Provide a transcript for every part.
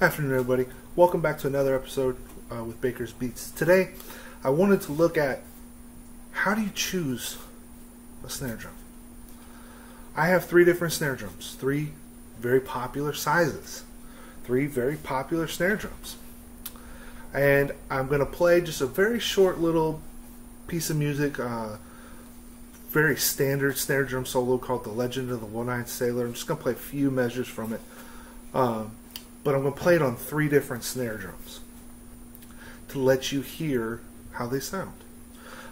Afternoon, everybody. Welcome back to another episode with Baker's Beats. Today, I wanted to look at how do you choose a snare drum. I have three different snare drums, three very popular sizes, three very popular snare drums. And I'm going to play just a very short little piece of music, very standard snare drum solo called The Legend of the One-Eyed Sailor. I'm just going to play a few measures from it. But I'm going to play it on three different snare drums to let you hear how they sound.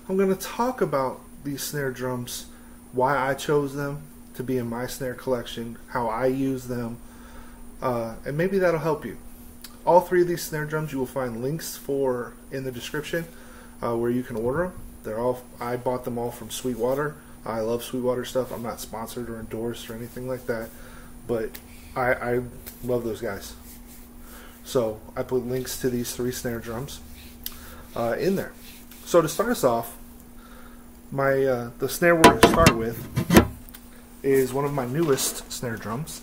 I'm going to talk about these snare drums, why I chose them to be in my snare collection, how I use them, and maybe that'll help you. All three of these snare drums you will find links for in the description where you can order them. I bought them all from Sweetwater. I love Sweetwater stuff. I'm not sponsored or endorsed or anything like that, but I love those guys. So I put links to these three snare drums in there. So to start us off, the snare we're going to start with is one of my newest snare drums,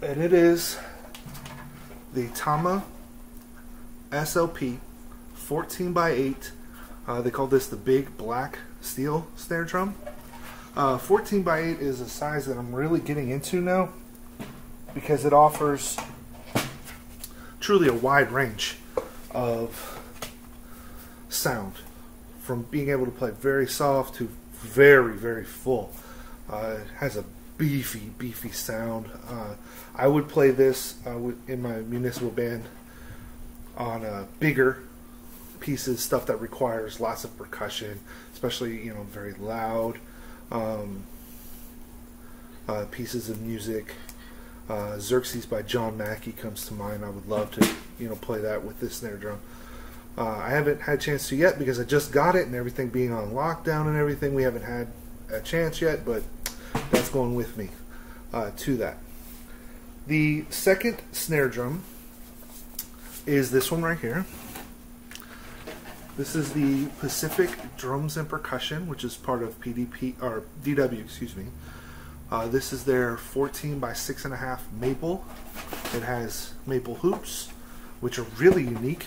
and it is the Tama SLP 14x8. They call this the big black steel snare drum. 14x8 is a size that I'm really getting into now because it offers truly a wide range of sound, from being able to play very soft to very, very full. It has a beefy sound. I would play this in my municipal band on bigger pieces, stuff that requires lots of percussion, especially very loud pieces of music. Xerxes by John Mackey comes to mind. I would love to play that with this snare drum. I haven't had a chance to yet because I just got it, and everything being on lockdown and everything, we haven't had a chance yet, but that's going with me to that. The second snare drum is this one right here. This is the Pacific Drums and Percussion, which is part of DW, excuse me. This is their 14x6.5 maple. It has maple hoops, which are really unique,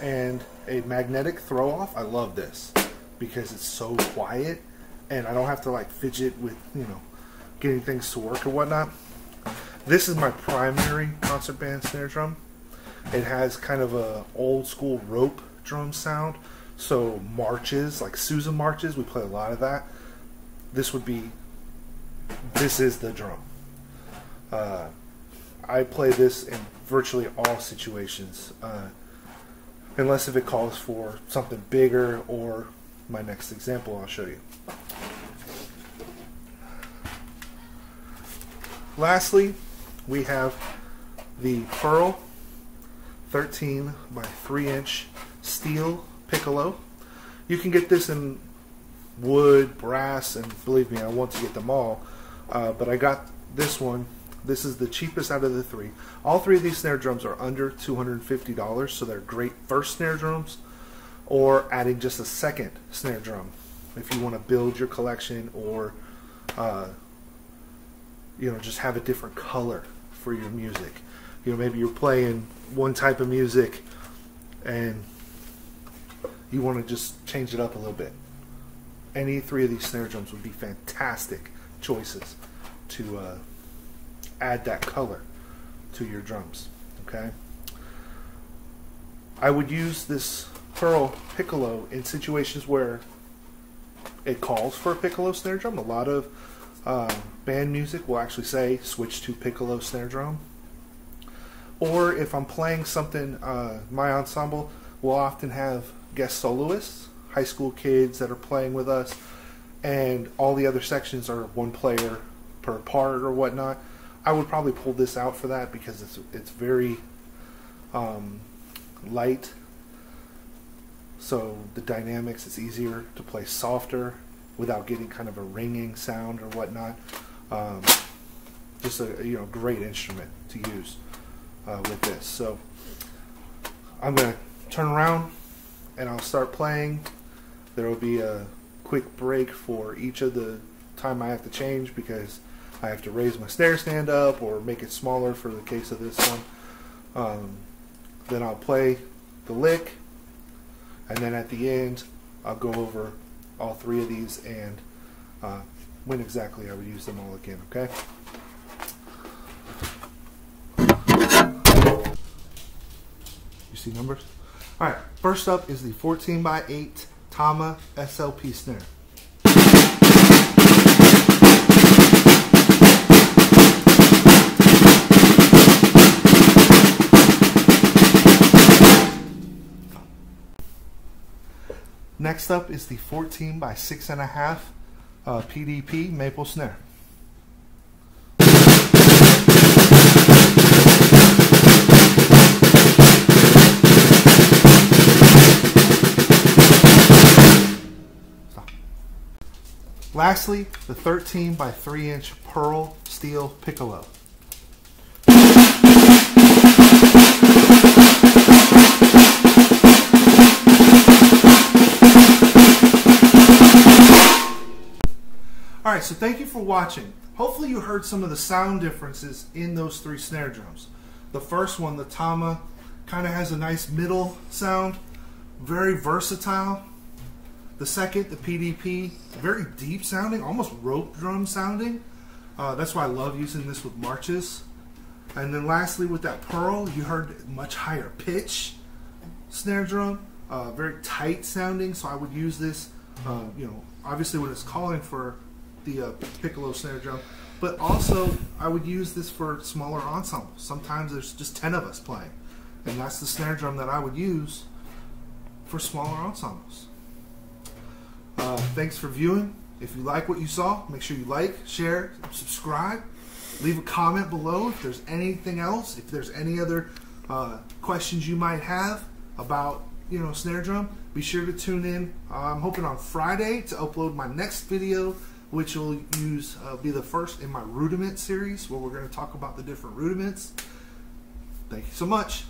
and a magnetic throw off. I love this because it's so quiet, and I don't have to fidget with getting things to work or whatnot. This is my primary concert band snare drum. It has kind of a old school rope drum sound, so marches, like Sousa marches, we play a lot of that. This is the drum. I play this in virtually all situations, unless if it calls for something bigger, or my next example I'll show you. Lastly, we have the Pearl 13 by 3 inch steel piccolo. You can get this in wood, brass, and believe me, I want to get them all, but I got this one. This is the cheapest out of the three. All three of these snare drums are under $250, so they're great first snare drums, or adding just a second snare drum if you want to build your collection, or just have a different color for your music. Maybe you're playing one type of music and you want to just change it up a little bit. Any three of these snare drums would be fantastic choices to add that color to your drums. Okay, I would use this Pearl piccolo in situations where it calls for a piccolo snare drum. A lot of band music will actually say switch to piccolo snare drum. Or if I'm playing something, my ensemble will often have guest soloists, high school kids that are playing with us, and all the other sections are one player per part or whatnot. I would probably pull this out for that because it's very light, so the dynamics, it's easier to play softer without getting kind of a ringing sound or whatnot. Just a great instrument to use with this. So I'm going to turn around and I'll start playing. There will be a quick break for each of the time I have to change because I have to raise my snare stand up or make it smaller for the case of this one. Then I'll play the lick, and then at the end I'll go over all three of these and when exactly I would use them all again, okay? You see numbers? Alright, first up is the 14x8 Tama SLP snare. Next up is the 14x6.5 PDP maple snare. Lastly, the 13x3" pearl steel piccolo. Alright, so thank you for watching. Hopefully you heard some of the sound differences in those three snare drums. The first one, the Tama, kind of has a nice middle sound, very versatile. The second, the PDP, very deep sounding, almost rope drum sounding. That's why I love using this with marches. And then lastly, with that pearl, you heard much higher pitch snare drum, very tight sounding. So I would use this, you know, obviously when it's calling for the piccolo snare drum, but also I would use this for smaller ensembles. Sometimes there's just 10 of us playing, and that's the snare drum that I would use for smaller ensembles. Thanks for viewing. If you like what you saw, make sure you like, share, subscribe. Leave a comment below if there's anything else, if there's any other questions you might have about, you know, snare drum. Be sure to tune in. I'm hoping on Friday to upload my next video, which will be the first in my rudiment series, where we're going to talk about the different rudiments. Thank you so much.